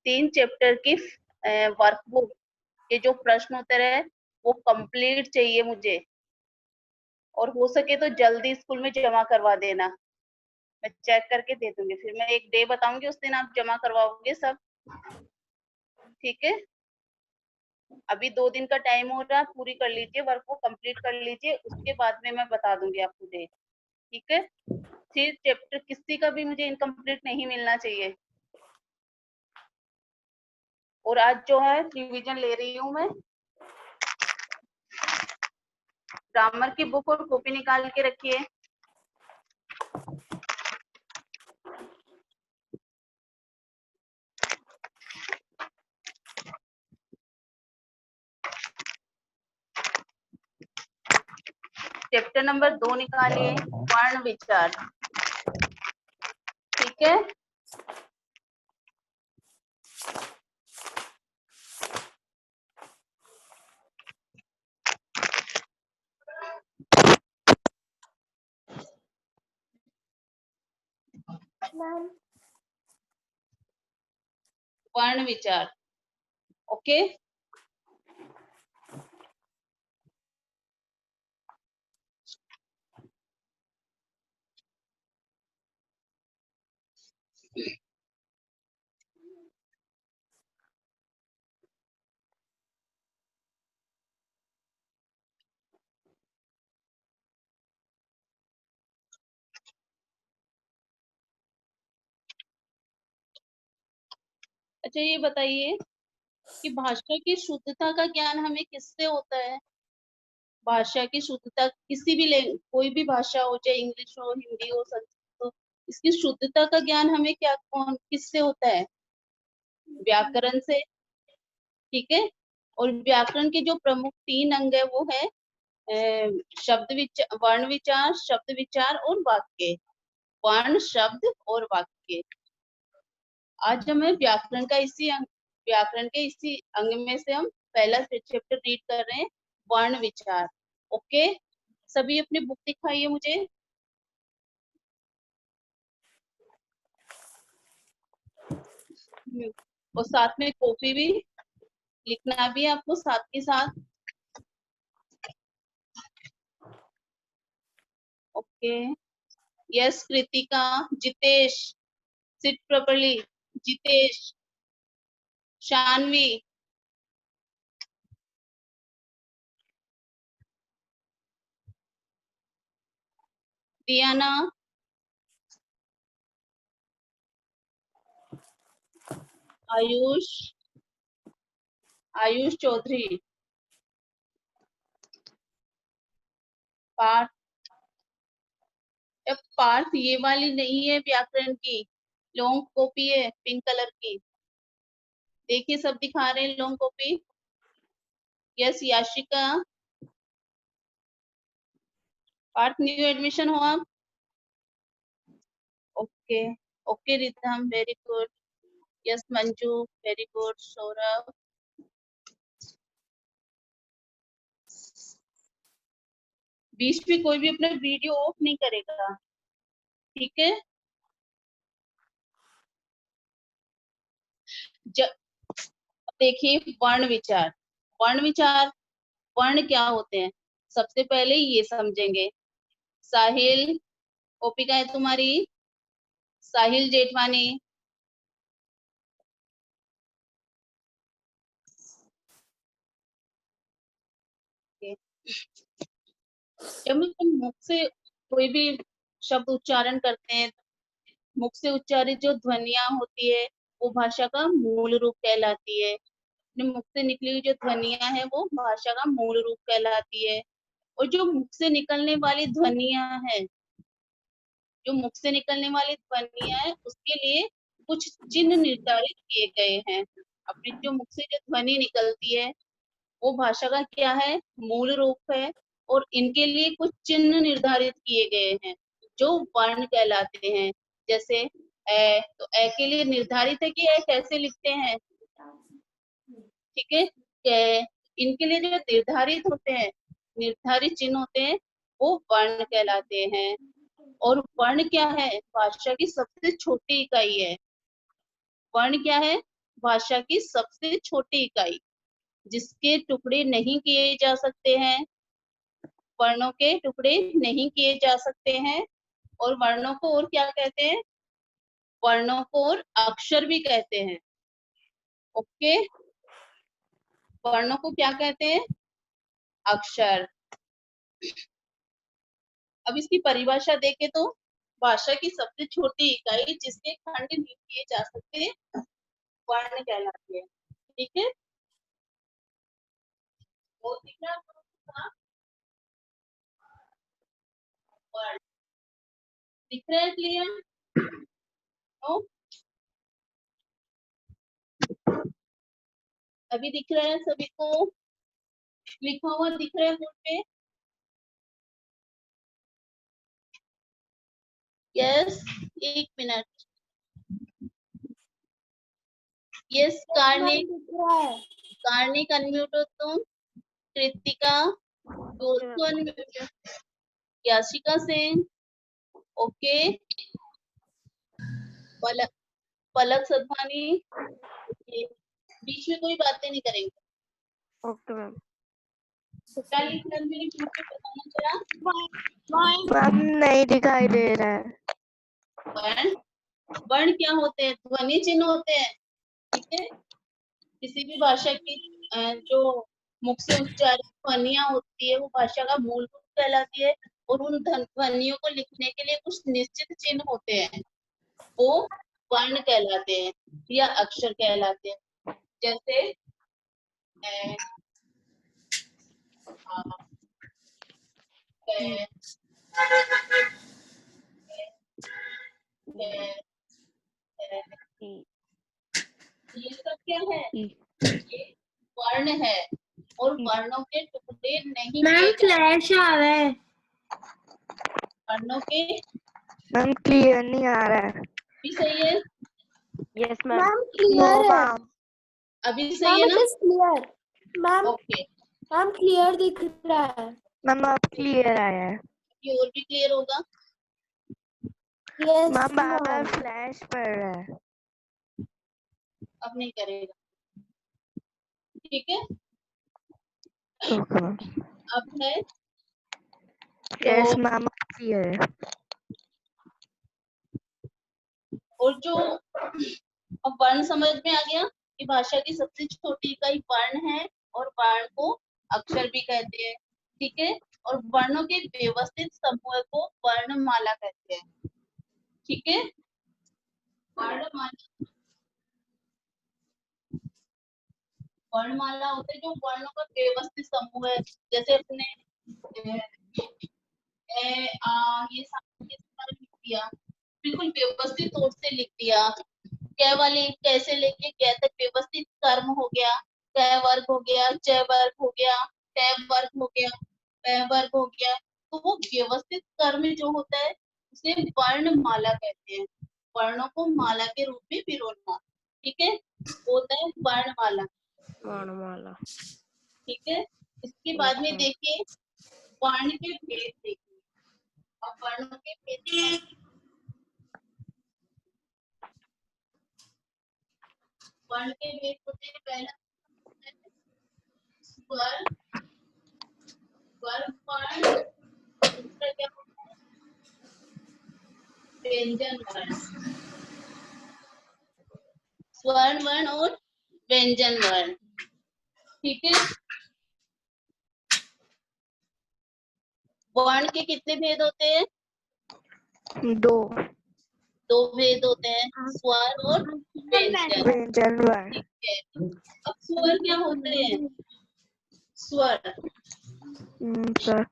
3 chapter की workbook के जो प्रश्न उत्तर है वो कंप्लीट चाहिए मुझे, और हो सके तो जल्दी स्कूल में जमा करवा देना। मैं चेक करके दे दूंगी, फिर मैं एक डे बताऊंगी, उस दिन आप जमा करवाओगे सब। ठीक है, अभी 2 दिन का टाइम हो रहा है, पूरी कर लीजिए, वर्क को कंप्लीट कर लीजिए, उसके बाद में मैं बता दूंगी आपको डे। ठीक है, फिर चैप्टर किसी का भी मुझे इनकम्प्लीट नहीं मिलना चाहिए। और आज जो है रिवीजन ले रही हूँ मैं, ग्रामर की बुक और कॉपी निकाल के रखिए। चैप्टर नंबर 2 निकालिए, वर्ण विचार। ठीक है, वर्ण विचार। ओके, अच्छा ये बताइए कि भाषा की शुद्धता का ज्ञान हमें किससे होता है? भाषा की शुद्धता किसी भी कोई भी भाषा हो, चाहे इंग्लिश हो, हिंदी हो, संस्कृत हो, इसकी शुद्धता का ज्ञान हमें किससे होता है? व्याकरण से। ठीक है, और व्याकरण के जो प्रमुख 3 अंग है वो है शब्द विचार, वर्ण विचार, शब्द विचार और वाक्य। वर्ण, शब्द और वाक्य। आज हमें व्याकरण के इसी अंग में से हम पहला चैप्टर रीड कर रहे हैं, वर्ण विचार। ओके, सभी अपनी बुक दिखाइए मुझे। और साथ में कॉपी भी, लिखना भी है आपको साथ के साथ। Okay, yes Kritika, Jitesh, sit properly, Jitesh, Shanvi, Diyana, Ayush, Ayush Chaudhary, Parth. Parth ये वाली नहीं है व्याकरण की, लॉन्ग कॉपी है पिंक कलर की। देखिए सब दिखा रहे हैं long copy. Yes Yashika, Parth new admission हो आप? Okay, okay Ridham, very good. Yes Manju, very good. Saurabh, बीच में कोई भी अपना वीडियो ऑफ नहीं करेगा। ठीक है, देखिए वर्ण विचार। वर्ण विचार, वर्ण क्या होते हैं सबसे पहले ये समझेंगे। साहिल, ओपिका है तुम्हारी, साहिल जेठवानी। जब हम मुख से कोई भी शब्द उच्चारण करते हैं, मुख से उच्चारित जो ध्वनियां होती है वो भाषा का मूल रूप कहलाती है। अपने मुख से निकली हुई जो ध्वनियां है वो भाषा का मूल रूप कहलाती है। और जो मुख से निकलने वाली ध्वनियां है, जो मुख से निकलने वाली ध्वनियां है उसके लिए कुछ चिन्ह निर्धारित किए गए हैं। अपनी जो मुख से जो ध्वनि निकलती है वो भाषा का क्या है, मूल रूप है। और इनके लिए कुछ चिन्ह निर्धारित किए गए हैं जो वर्ण कहलाते हैं। जैसे तो ए के लिए निर्धारित है कि ए कैसे लिखते हैं। ठीक है, इनके लिए जो निर्धारित होते हैं, निर्धारित चिन्ह होते हैं, वो वर्ण कहलाते हैं। और वर्ण क्या है, भाषा की सबसे छोटी इकाई है। वर्ण क्या है, भाषा की सबसे छोटी इकाई जिसके टुकड़े नहीं किए जा सकते हैं, वर्णों के टुकड़े नहीं किए जा सकते हैं। और वर्णों को और क्या कहते हैं? वर्णों को और अक्षर भी कहते हैं। ओके, वर्णों को क्या कहते हैं? अक्षर। अब इसकी परिभाषा देखें तो भाषा की सबसे छोटी इकाई जिसके खंड नहीं किए जा सकते वर्ण कहलाती है। ठीक है, वो दिख रहा है आपको? वर्ण दिख रहा है? क्लियर? नो? अभी दिख रहा है सभी को? लिखा हुआ दिख रहा है बोर्ड पे? यस, एक minute. Yes, Karnik, Karnik unmute हो तुम। कृतिका, दोस्तों अनम्यूट। याशिका सेन, ओके। पलक, पलक सदवानी, ओके। बीच में कोई बातें नहीं करेंगे। Okay ma'am. क्या लिख रहे हैं मेरी ग्रुप पे बताना जरा। मैम नहीं दिखाई दे रहा है। वर्ण, वर्ण क्या होते हैं? ध्वनि चिन्ह होते हैं। ठीक है, किसी भी भाषा की जो मुख से उच्चारित ध्वनियां होती है वो भाषा का मूल रूप कहलाती है। और उन ध्वनियों को लिखने के लिए कुछ निश्चित चिन्ह होते हैं, वो वर्ण कहलाते हैं या अक्षर कहलाते हैं। जैसे अ, आ, ए, ए, ए, ये सब क्या है? ये वर्ण है। और वर्णों के टुकड़े नहीं मैम किए फ्लैश आ रहा है। वर्णों के मैम क्लियर नहीं आ रहा है। भी सही है? Yes ma'am. मैम क्लियर है। अभी सही मैम है इट ना? Is clear. Ma'am okay, ma'am clear दिख रहा है। मैम अब क्लियर आया है। ये और भी क्लियर होगा। यस मैम बार बार मैम। फ्लैश पड़ रहा है। अब नहीं करेगा। ठीक है, ओके मैम। अब है यस तो। मैम क्लियर है। और जो अब वर्ण समझ में आ गया कि भाषा की सबसे छोटी इकाई वर्ण है और वर्ण को अक्षर भी कहते हैं। ठीक है, और वर्णों के व्यवस्थित समूह को वर्णमाला कहते हैं। ठीक है, वर्णमाला, वर्णमाला होते हैं जो वर्णों का व्यवस्थित समूह है। जैसे अपने ए, आ, ये सारे लिख दिया, बिल्कुल व्यवस्थित तौर से लिख दिया। कै वाले कैसे लेके कै तक व्यवस्थित कर्म हो गया, कै वर्ग हो गया, च वर्ग हो गया, टै वर्ग हो गया, पै वर्ग हो गया। तो वो व्यवस्थित कर्म जो होता है उसे वर्णमाला कहते हैं। वर्णों को माला के रूप में पिरोना, ठीक है, होता है वर्णमाला। वर्णमाला। ठीक है, इसके बाद यस में मैम। देखिए वर्ण के भेद देखिए। अब वर्णों के भेद, वर्ण के भेद होते हैं। पहला स्वर, स्वर वर्ण। दूसरा क्या होता है? व्यंजन वर्ण। स्वर्ण वर्ण और व्यंजन वर्ण। ठीक है, वर्ण के कितने भेद होते हैं? 2 दो भेद होते हैं, स्वर और व्यंजन। व्यंजन वर्ण। ठीक है, अब स्वर क्या होते हैं? स्वर, सर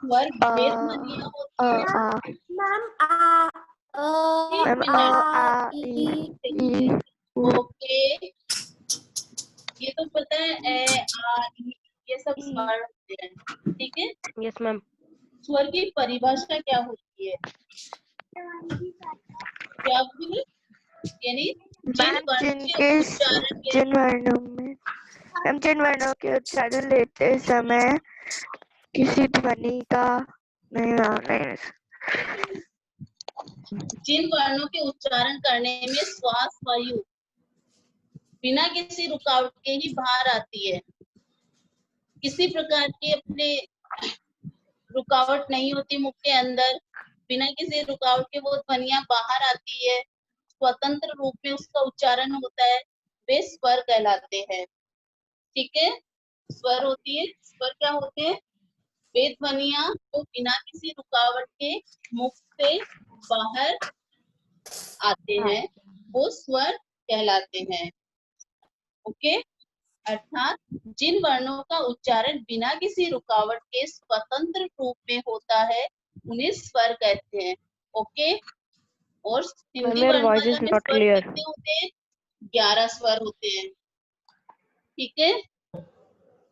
स्वर अ भेद ध्वनियां अ होती हैं। आ मैम आ एक मैम अ मिनट, आ ई ई उ ओके, ये तो पता है ए आ ई, ये सब ई। वर्ण होते हैं। ठीक है, यस मैम। स्वर की परिभाषा क्या होती है? क्या बोले? यानी जिन मैम वर्णों के जिनके उच्चारण के, जिन वर्णों में मैम जिन वर्णों के उच्चारण लेते समय किसी ध्वनि का नहीं मैम नहीं। जिन वर्णों के उच्चारण करने में श्वास वायु बिना किसी रुकावट के ही बाहर आती है। किसी प्रकार की अपने रुकावट नहीं होती मुख के अंदर, बिना किसी रुकावट के वो ध्वनियां बाहर आती है, स्वतंत्र रूप में उसका उच्चारण होता है, वे स्वर कहलाते हैं। ठीक है, स्वर होती है, स्वर क्या होते हैं? वे ध्वनियां जो बिना किसी रुकावट के मुख से बाहर आते हैं, वो स्वर कहलाते हैं। ओके, अर्थात जिन वर्णों का उच्चारण बिना किसी रुकावट के स्वतंत्र रूप में होता है, उन्हें स्वर कहते हैं। ओके, और हिंदी Your voice वर्णमाला is में not स्वर clear. कितने होते हैं? 11 स्वर होते हैं। ठीक है,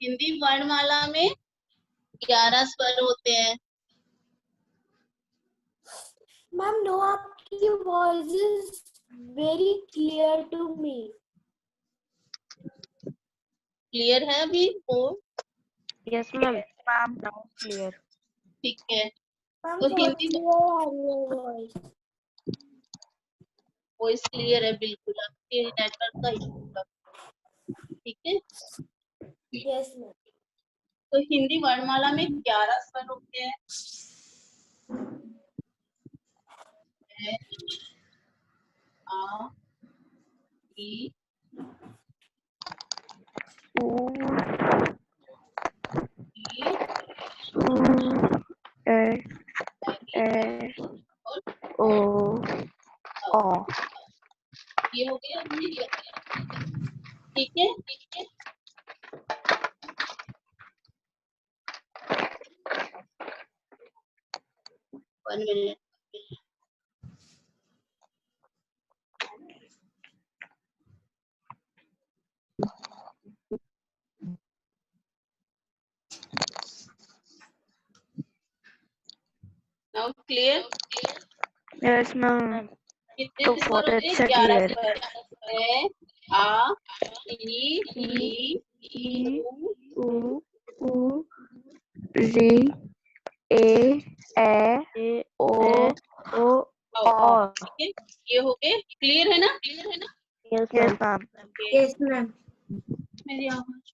हिंदी वर्णमाला में 11 स्वर होते हैं। मैम नो, आपकी voice is very clear to me. Clear है अभी? ओ Yes, ma'am. Ma'am, now clear. ठीक है, मैम तो बहुत हिंदी क्लियर आ रही है वॉइस। वॉइस क्लियर है, बिल्कुल आपके नेटवर्क का इशू होगा। ठीक है, यस मैम। तो हिंदी वर्णमाला में 11 स्वर होते हैं। आ, ई, Ooh, ई, ooh, eh, ई eh, और oh, oh. ये हो गया अपने। ठीक है, 1 minute. Now clear? Yes, ma'am. कितने तो स्वर बहुत होते हैं? अच्छा 11 क्लियर। स्वर। ए, आ, ई, ई, ऊ, ऊ, ऊ, री, ए, ओ, औ। ओ. ठीक है, ये हो गए। क्लियर है ना? Yes, ma'am. Okay, yes ma'am. मेरी आवाज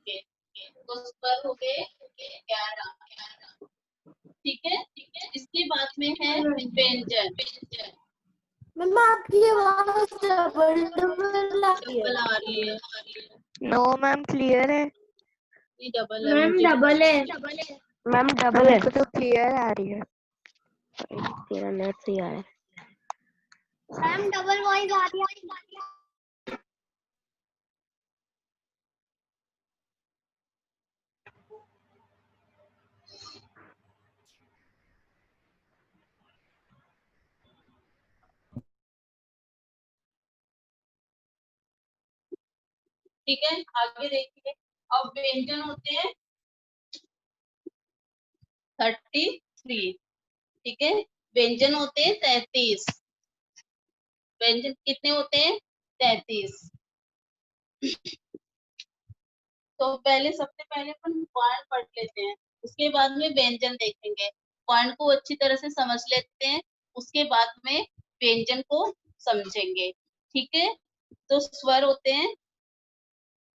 के तो स्वर हो गए 11। ठीक है, इसके बाद में है व्यंजन। मैम आपकी आवाज डबल डबल आ रही है। डबल आ रही है, No, मैम क्लियर है। ये डबल है मैम मुझे। डबल है। मैम डबल है। तो क्लियर आ रही है। तेरा नेट सही आ रहा है। मैम डबल वॉइस आ रही है। ठीक है, आगे देखिए। अब व्यंजन होते हैं 33। ठीक है, व्यंजन होते हैं 33। व्यंजन कितने होते हैं? 33। तो पहले सबसे पहले अपन वर्ण पढ़ लेते हैं, उसके बाद में व्यंजन देखेंगे। वर्ण को अच्छी तरह से समझ लेते हैं, उसके बाद में व्यंजन को समझेंगे। ठीक है, तो स्वर होते हैं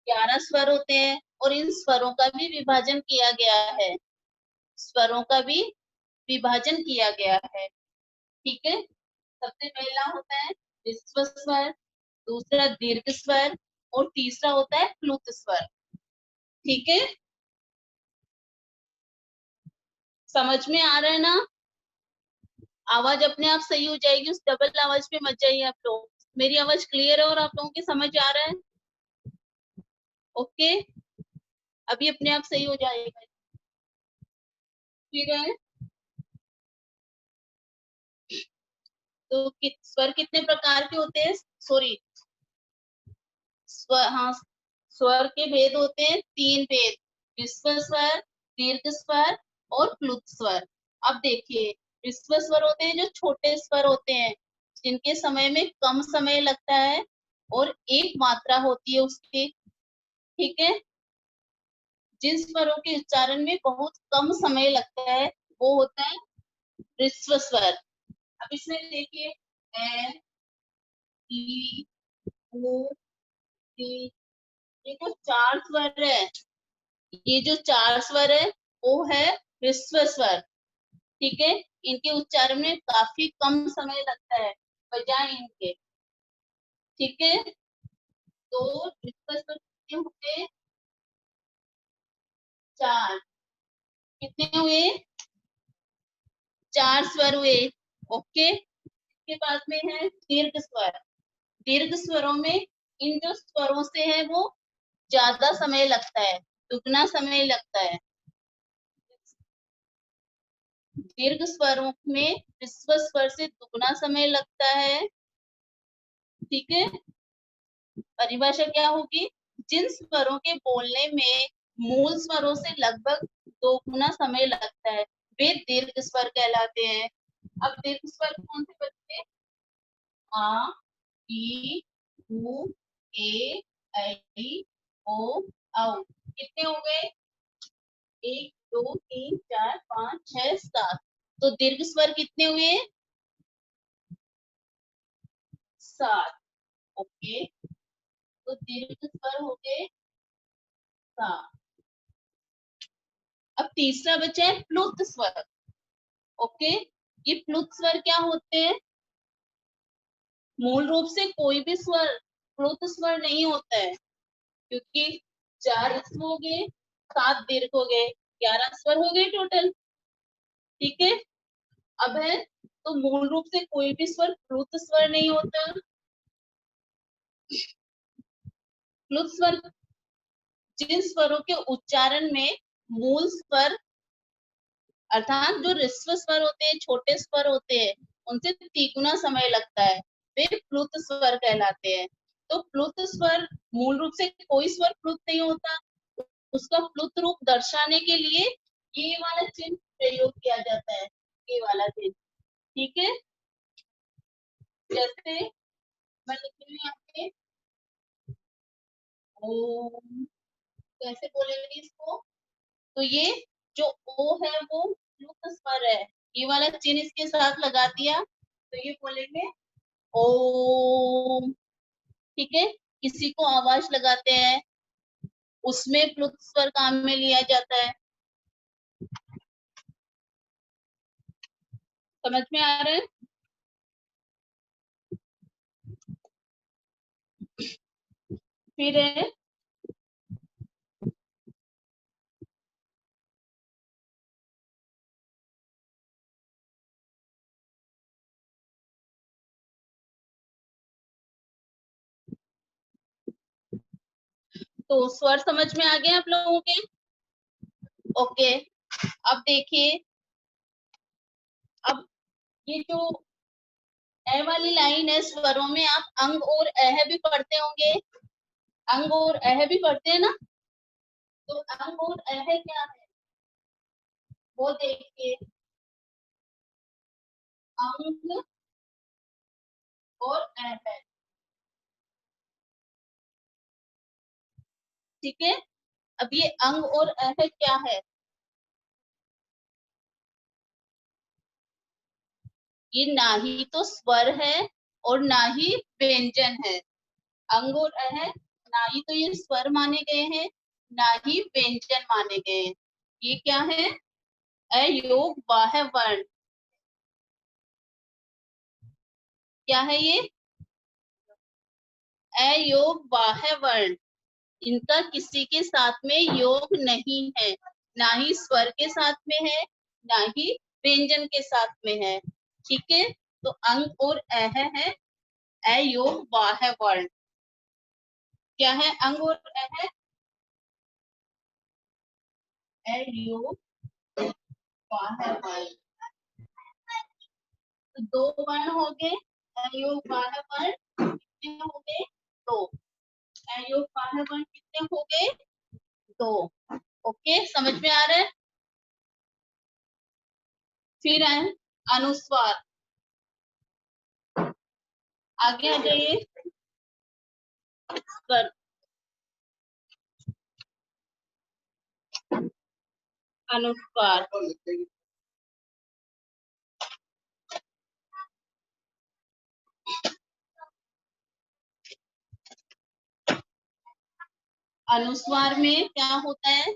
11 स्वर होते हैं, और इन स्वरों का भी विभाजन किया गया है। स्वरों का भी विभाजन किया गया है। ठीक है, सबसे पहला होता है ह्रस्व स्वर, दूसरा दीर्घ स्वर, और तीसरा होता है प्लुत स्वर। ठीक है, समझ में आ रहा है ना? आवाज अपने आप सही हो जाएगी, उस डबल आवाज पे मत जाइए आप लोग। मेरी आवाज क्लियर है और आप लोगों की समझ आ रहा है? ओके, अभी अपने आप सही हो जाएगा। ठीक है, तो स्वर कितने प्रकार के होते हैं? सॉरी, स्वर, हाँ, स्वर के भेद होते हैं 3 भेद: ह्रस्व स्वर, दीर्घ स्वर और प्लुत स्वर। अब देखिए, ह्रस्व स्वर होते हैं जो छोटे स्वर होते हैं, जिनके समय में कम समय लगता है और एक मात्रा होती है उसकी। ठीक है, जिन स्वरों के उच्चारण में बहुत कम समय लगता है वो होता है ह्रस्व स्वर। अब इसमें देखिए ए, ई, उ, ई, ये जो चार स्वर है, ये जो चार स्वर है वो है ह्रस्व स्वर। ठीक है, इनके उच्चारण में काफी कम समय लगता है बजाय इनके। ठीक है, तो ह्रस्व स्वर कितने हुए? चार। कितने हुए? चार स्वर हुए। ओके, इसके बाद में है दीर्घ स्वर। दीर्घ स्वरों में इन जो स्वरों से है वो ज्यादा समय लगता है, दुगना समय लगता है। दीर्घ स्वरों में ह्रस्व स्वर से दुगना समय लगता है। ठीक है, परिभाषा क्या होगी? जिन स्वरों के बोलने में मूल स्वरों से लगभग दोगुना समय लगता है वे दीर्घ स्वर कहलाते हैं। अब दीर्घ स्वर कौन से बच्चे? आ, ई, उ, ए, ऐ, ओ, औ। कितने हो गए? 1 2 3 4 5 6 7। तो दीर्घ स्वर कितने हुए? 7। ओके, तो दीर्घ स्वर हो गए 7। अब तीसरा बचा है प्लुत स्वर। ओके, ये प्लुत स्वर क्या होते हैं? मूल रूप से कोई भी स्वर प्लुत स्वर नहीं होता है, क्योंकि 4 ह्रस्व हो गए, 7 दीर्घ हो गए, 11 स्वर हो गए टोटल। ठीक है, अब है तो मूल रूप से कोई भी स्वर प्लुत स्वर नहीं होता। प्लुत स्वर जिन स्वरों के उच्चारण में मूल स्वर अर्थात जो ह्रस्व स्वर होते हैं, छोटे स्वर होते हैं, उनसे तिगुना समय लगता है वे प्लुत स्वर कहलाते हैं। तो प्लुत स्वर मूल रूप से कोई स्वर प्लुत नहीं होता, उसका प्लुत रूप दर्शाने के लिए ये वाला चिन्ह प्रयोग किया जाता है, ये वाला चिन्ह। ठीक है, जैसे मैं लिख रही हूँ यहाँ पे ओम, कैसे बोलेंगे इसको? तो ये जो ओ है वो प्लुत स्वर है, ये वाला चिन्ह इसके साथ लगा दिया तो ये बोलेंगे ओम। ठीक है, किसी को आवाज लगाते हैं उसमें प्लुत स्वर काम में लिया जाता है। समझ में आ रहा है? फिर है तो स्वर समझ में आ गए आप लोगों के? ओके, अब देखिए, अब ये जो ए वाली लाइन है स्वरों में आप अंग और अह भी पढ़ते होंगे, अंग और अह भी पढ़ते हैं ना? तो अंग और अह क्या है वो देखिए, अंग और अह। ठीक है, अब ये अंग और अह क्या है? ये ना ही तो स्वर है और ना ही व्यंजन है। अंग और अह ना ही तो ये स्वर माने गए हैं ना ही व्यंजन माने गए हैं। ये क्या है? अयोग बाह्य वर्ण। क्या है ये? अयोग बाह्य वर्ण। इनका किसी के साथ में योग नहीं है, ना ही स्वर के साथ में है ना ही व्यंजन के साथ में है। ठीक है, तो अंग और अह है अयोग बाह्य वर्ण। क्या है अंग और अह? अयोग बाह्य वर्ण। तो दो वर्ण हो गए अयोग बाह्य वर्ण। कितने हो गए? दो। अयोग बाह्य वर्ण कितने हो गए? दो। ओके, समझ में आ रहा है? फिर है अनुस्वार। आगे आ जाइए। स्वर अनुस्वार। अनुस्वार में क्या होता है,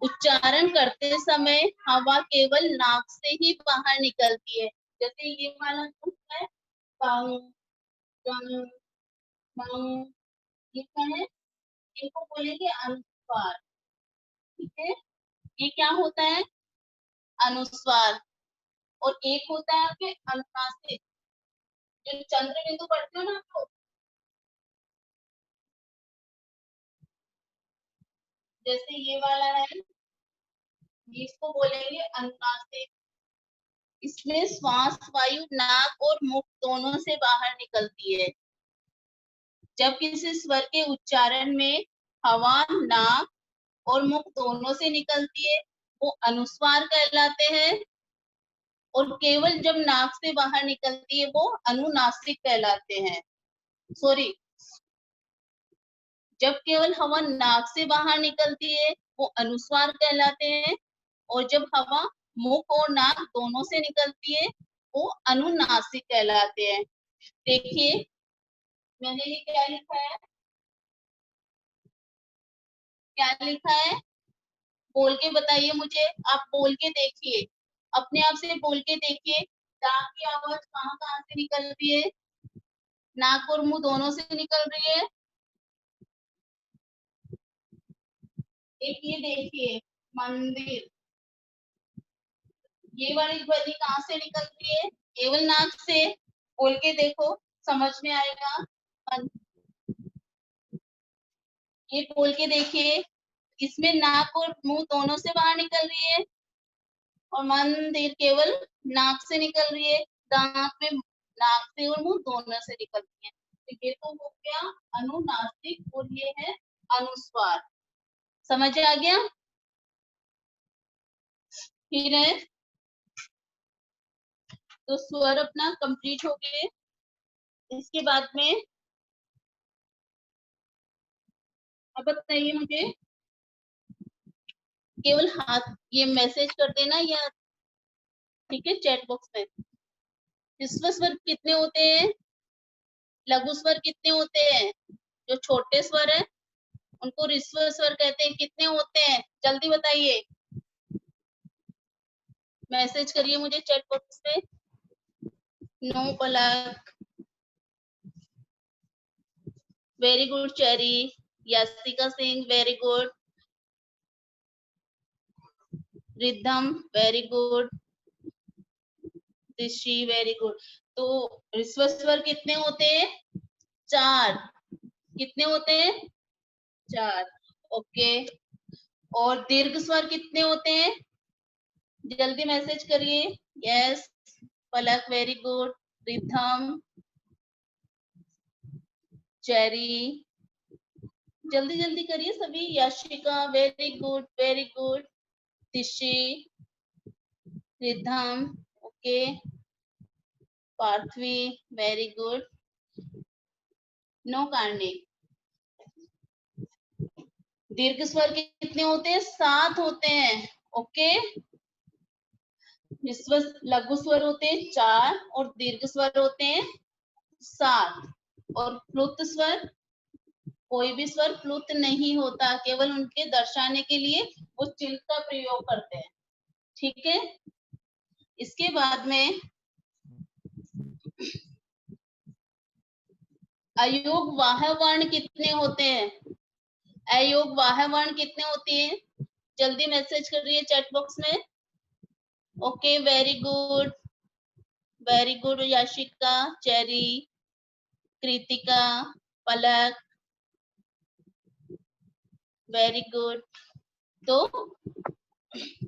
उच्चारण करते समय हवा केवल नाक से ही बाहर निकलती है। जैसे ये वाला है कांग, गंग, मंग, ये क्या है, इनको बोलेंगे अनुस्वार। ठीक है, ये क्या होता है, अनुस्वार। और एक होता है आपके अनुनासिक, जो चंद्र बिंदु पढ़ते हो ना आप लोग, जैसे ये वाला है, इसको बोलेंगे अनुनासिक। इसमें श्वास वायु नाक और मुख दोनों से बाहर निकलती है। जब किसी स्वर के उच्चारण में हवा नाक और मुख दोनों से निकलती है वो अनुस्वार कहलाते हैं, और केवल जब नाक से बाहर निकलती है वो अनुनासिक कहलाते हैं। सॉरी, जब केवल हवा नाक से बाहर निकलती है वो अनुस्वार कहलाते हैं, और जब हवा मुख और नाक दोनों से निकलती है वो अनुनासिक कहलाते हैं। देखिए मैंने ये क्या लिखा है, क्या लिखा है, बोल के बताइए मुझे, आप बोल के देखिए, अपने आप से बोल के देखिए, नाक की आवाज कहाँ कहाँ से निकल रही है, नाक और मुंह दोनों से निकल रही है। एक ये देखिए मंदिर, ये वाली ध्वनि कहाँ से निकल रही है, केवल नाक से। बोल के देखो समझ में आएगा। ये बोल के देखिए, इसमें नाक और मुंह दोनों से बाहर निकल रही है, और मंदिर केवल नाक से निकल रही है। दांत में नाक से और मुंह दोनों से निकल रही है। तो ये तो हो गया अनुनासिक, और ये है अनुस्वार। समझ आ गया। फिर है, तो स्वर अपना कंप्लीट हो गए। इसके बाद में अब बताइए मुझे, केवल हाथ ये मैसेज कर देना या, ठीक है, चैट बॉक्स में। ह्रस्व स्वर कितने होते हैं, लघु स्वर कितने होते हैं, जो छोटे स्वर है उनको ह्रस्व स्वर कहते हैं, कितने होते हैं, जल्दी बताइए, मैसेज करिए मुझे चैट बॉक्स में। No Palak, very good Cherry, Yashika Singh very good, Riddham very good, Dishi very good. तो ह्रस्व स्वर कितने होते हैं, 4। कितने होते हैं, 4। ओके। और दीर्घ स्वर कितने होते हैं, जल्दी मैसेज करिए। Yes, Palak very good, Ritham, Cherry, जल्दी जल्दी करिए सभी। Yashika very good, very good, Tishi, Ridham, okay, Parthavi very good, no Karnik. दीर्घ स्वर कितने होते हैं, 7 होते हैं। ओके, लघु स्वर होते हैं 4 और दीर्घ स्वर होते हैं 7। और प्लुत स्वर, कोई भी स्वर प्लुत नहीं होता, केवल उनके दर्शाने के लिए वो चिल का प्रयोग करते हैं। ठीक है, इसके बाद में अयोग वाह वर्ण कितने होते हैं, अयोग वाह वर्ण कितने होते हैं, जल्दी मैसेज कर रही है चैट बॉक्स में। Okay, very good, very good Yashika, Cherry, Kritika, Palak, very good. तो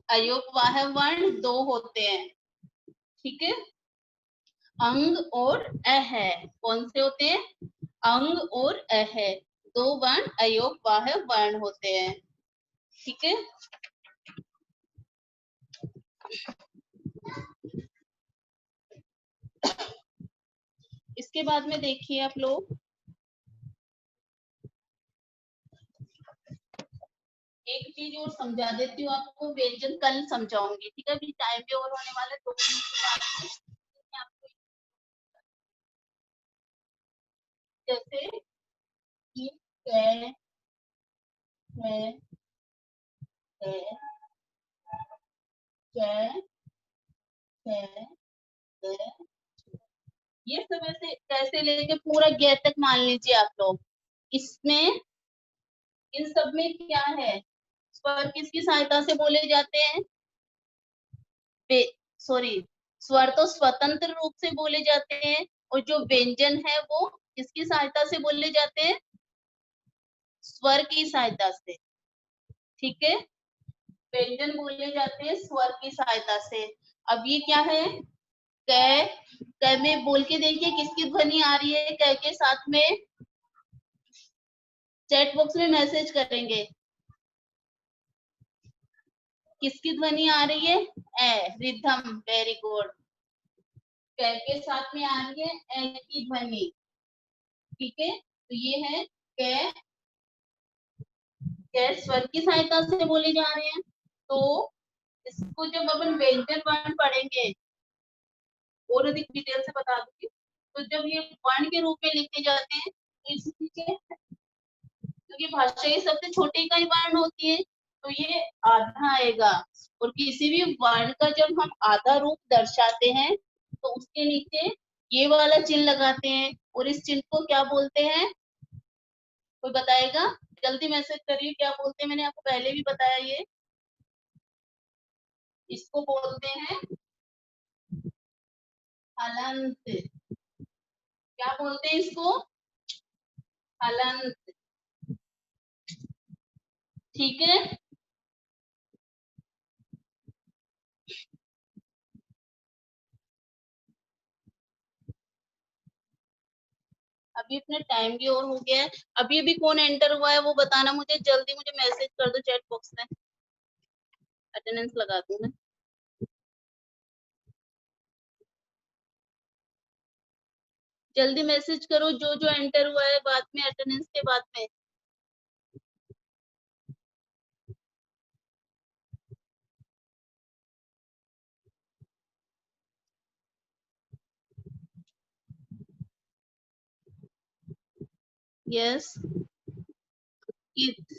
अयोग वाह वर्ण 2 होते हैं। ठीक है, अंग और अह, कौन से होते हैं, अंग और अह, 2 वर्ण अयोग वाह वर्ण होते हैं। ठीक है, इसके बाद में देखिए आप लोग, एक चीज और समझा देती हूँ आपको, व्यंजन कल समझाऊंगी, ठीक है? अभी टाइम भी और होने वाला है, 2 मिनट के बाद में आपको जैसे कि है, है, है, है, है, है, ये सब ऐसे कैसे लेके पूरा गे तक मान लीजिए आप लोग। इसमें इन सब में क्या है, स्वर किसकी सहायता से बोले जाते हैं? सॉरी, स्वर तो स्वतंत्र रूप से बोले जाते हैं, और जो व्यंजन है वो किसकी सहायता से बोले जाते हैं? स्वर की सहायता से, ठीक है? व्यंजन बोले जाते हैं स्वर की सहायता से। अब ये क्या है? क, क में बोल के देखिए किसकी ध्वनि आ रही है क के साथ में। चैट बॉक्स में मैसेज करेंगे, किसकी ध्वनि आ रही है? ए, रिदम, वेरी गुड। क के साथ में आ रही है ए की ध्वनि, ठीक है? तो ये है क, स्वर की सहायता से बोले जा रहे हैं। तो इसको जब अपन व्यंजन वर्ण पढ़ेंगे, और अधिक डिटेल से बता दूंगी, तो जब ये वर्ण के रूप में लिखे जाते हैं तो इसके, क्योंकि भाषा ये सबसे छोटी इकाई वर्ण होती है, तो ये आधा आएगा। और किसी भी वर्ण का जब हम आधा रूप दर्शाते हैं तो उसके नीचे ये वाला चिन्ह लगाते हैं, और इस चिन्ह को क्या बोलते हैं? कोई बताएगा? जल्दी मैसेज करिए, क्या बोलते हैं? मैंने आपको पहले भी बताया ये, इसको बोलते हैं हलंत। क्या बोलते हैं इसको? हलंत, ठीक है? अभी अपना टाइम भी और हो गया है। अभी अभी कौन एंटर हुआ है वो बताना मुझे, जल्दी मुझे मैसेज कर दो चैट बॉक्स में, अटेंडेंस लगा दूं मैं। जल्दी मैसेज करो जो जो एंटर हुआ है बाद में, अटेंडेंस के बाद में। यस,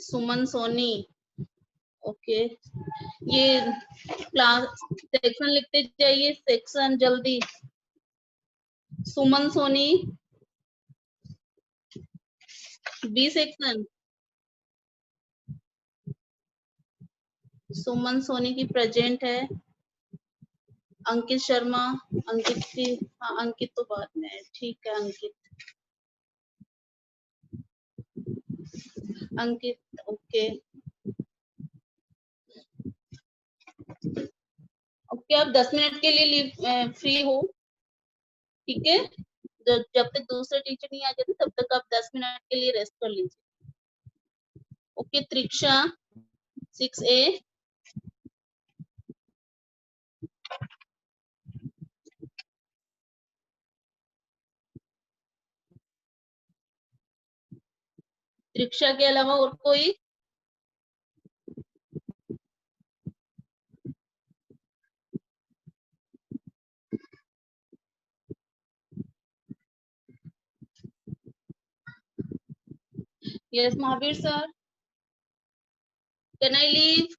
सुमन सोनी, ओके। ये क्लास सेक्शन लिखते जाइए, सेक्शन जल्दी। सुमन सोनी, बी सेक्शन। सुमन सोनी की प्रेजेंट है। अंकित शर्मा, अंकित की, हाँ अंकित तो बाद में है, ठीक है। अंकित, अंकित, ओके। ओके, आप 10 मिनट के लिए लीव फ्री हो, ठीक है? जब तक दूसरे टीचर नहीं आ जाते तब तक आप 10 मिनट के लिए रेस्ट कर लीजिए। Okay, त्रिक्षा 6A। त्रिक्षा के अलावा और कोई? Yes Mahavir sir, can I leave?